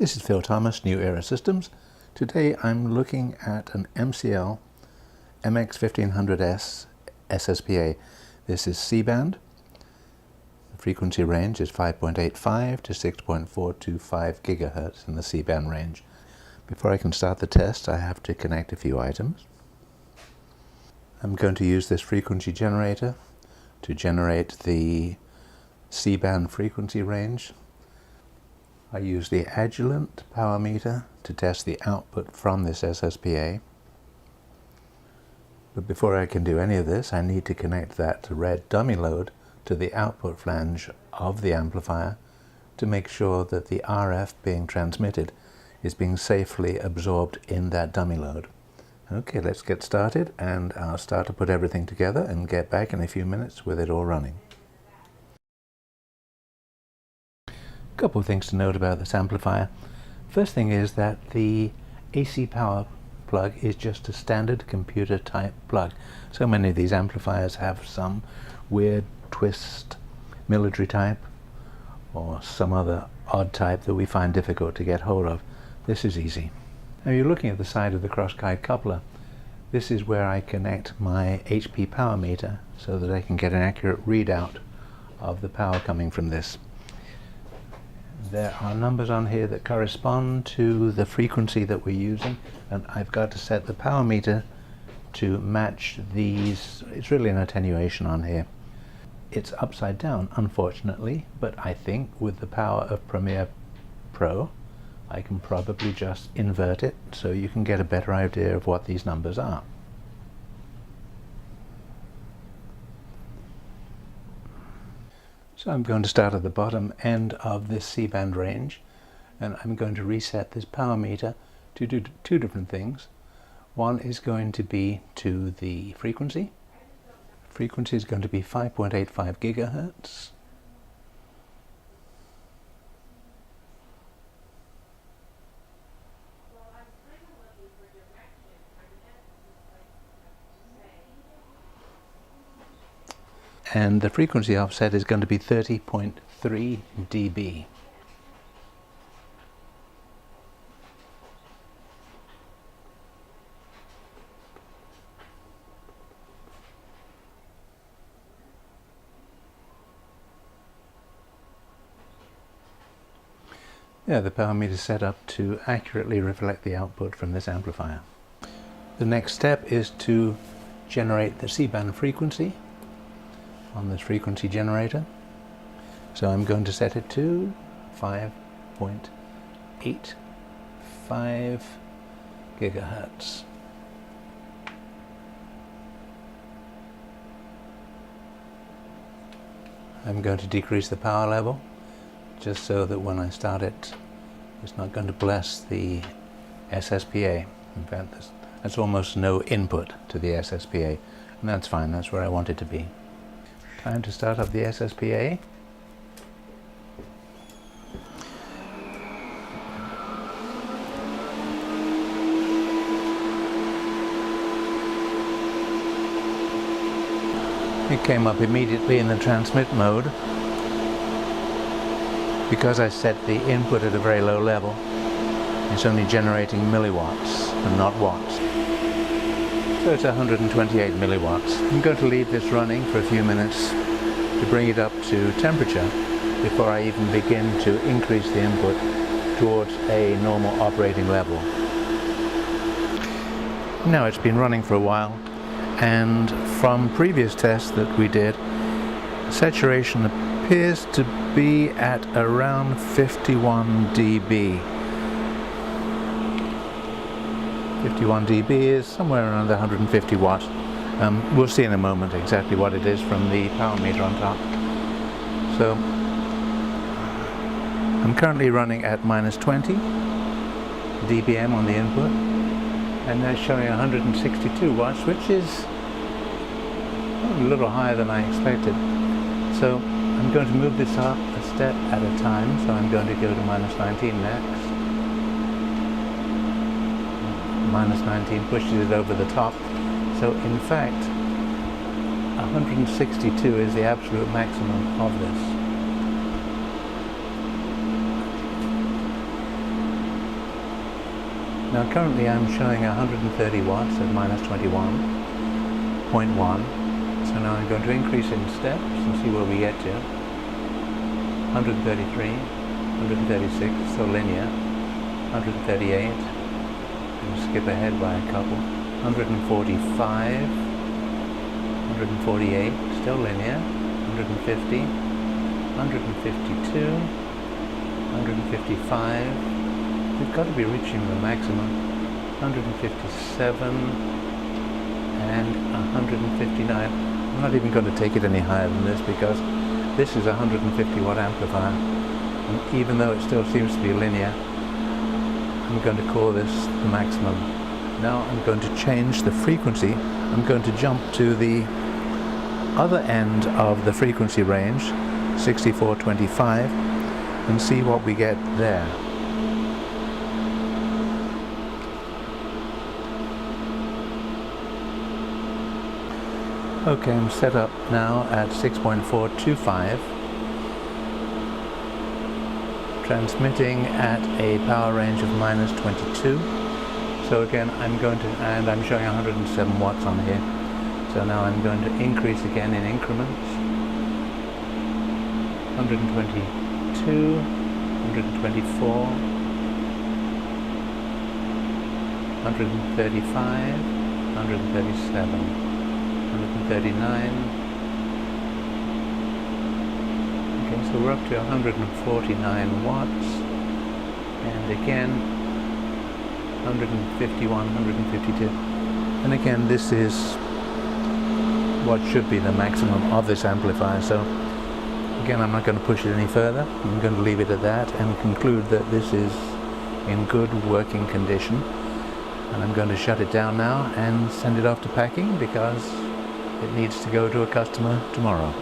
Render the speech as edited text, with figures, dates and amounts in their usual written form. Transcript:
This is Phil Thomas, New Era Systems. Today I'm looking at an MCL MX1500S SSPA. This is C-band. The frequency range is 5.85 to 6.425 gigahertz in the C-band range. Before I can start the test, I have to connect a few items. I'm going to use this frequency generator to generate the C-band frequency range. I use the Agilent power meter to test the output from this SSPA. But before I can do any of this, I need to connect that red dummy load to the output flange of the amplifier to make sure that the RF being transmitted is being safely absorbed in that dummy load. Okay, let's get started, and I'll start to put everything together and get back in a few minutes with it all running. Couple of things to note about this amplifier. First thing is that the AC power plug is just a standard computer type plug. So many of these amplifiers have some weird twist military type or some other odd type that we find difficult to get hold of. This is easy. Now you're looking at the side of the cross-guide coupler. This is where I connect my HP power meter so that I can get an accurate readout of the power coming from this. There are numbers on here that correspond to the frequency that we're using, and I've got to set the power meter to match these. It's really an attenuation on here. It's upside down, unfortunately, but I think with the power of Premiere Pro I can probably just invert it so you can get a better idea of what these numbers are. So I'm going to start at the bottom end of this C-band range, and I'm going to reset this power meter to do two different things. One is going to be to the frequency. Frequency is going to be 5.85 gigahertz. And the frequency offset is going to be 30.3 dB. Yeah, the power meter is set up to accurately reflect the output from this amplifier. The next step is to generate the C-band frequency on this frequency generator. So I'm going to set it to 5.85 gigahertz. I'm going to decrease the power level just so that when I start it, it's not going to bless the SSPA. In fact, that's almost no input to the SSPA, and that's fine. That's where I want it to be. Time to start up the SSPA. It came up immediately in the transmit mode. Because I set the input at a very low level, it's only generating milliwatts and not watts. So it's 128 milliwatts. I'm going to leave this running for a few minutes to bring it up to temperature before I even begin to increase the input towards a normal operating level. Now it's been running for a while, and from previous tests that we did, saturation appears to be at around 51 dB. 51 dB is somewhere around 150 watts. We'll see in a moment exactly what it is from the power meter on top. So I'm currently running at minus 20 dBm on the input, and that's showing 162 watts, which is a little higher than I expected. So I'm going to move this up a step at a time, so I'm going to go to minus 19 next. Minus 19 pushes it over the top. So in fact, 162 is the absolute maximum of this. Now currently I'm showing 130 watts at minus 21.1. So now I'm going to increase in steps and see where we get to. 133, 136, so linear. 138, and skip ahead by a couple. 145, 148, still linear. 150, 152, 155. We've got to be reaching the maximum. 157 and 159. I'm not even going to take it any higher than this because this is a 150 watt amplifier, and even though it still seems to be linear, I'm going to call this the maximum. Now I'm going to change the frequency. I'm going to jump to the other end of the frequency range, 6425, and see what we get there. Okay, I'm set up now at 6.425, transmitting at a power range of minus 22. So again, I'm showing 107 watts on here. So now I'm going to increase again in increments. 122, 124, 135, 137. 139. Okay, so we're up to 149 watts, and again 151, 152, and again this is what should be the maximum of this amplifier. So again, I'm not going to push it any further. I'm going to leave it at that and conclude that this is in good working condition, and I'm going to shut it down now and send it off to packing because it needs to go to a customer tomorrow.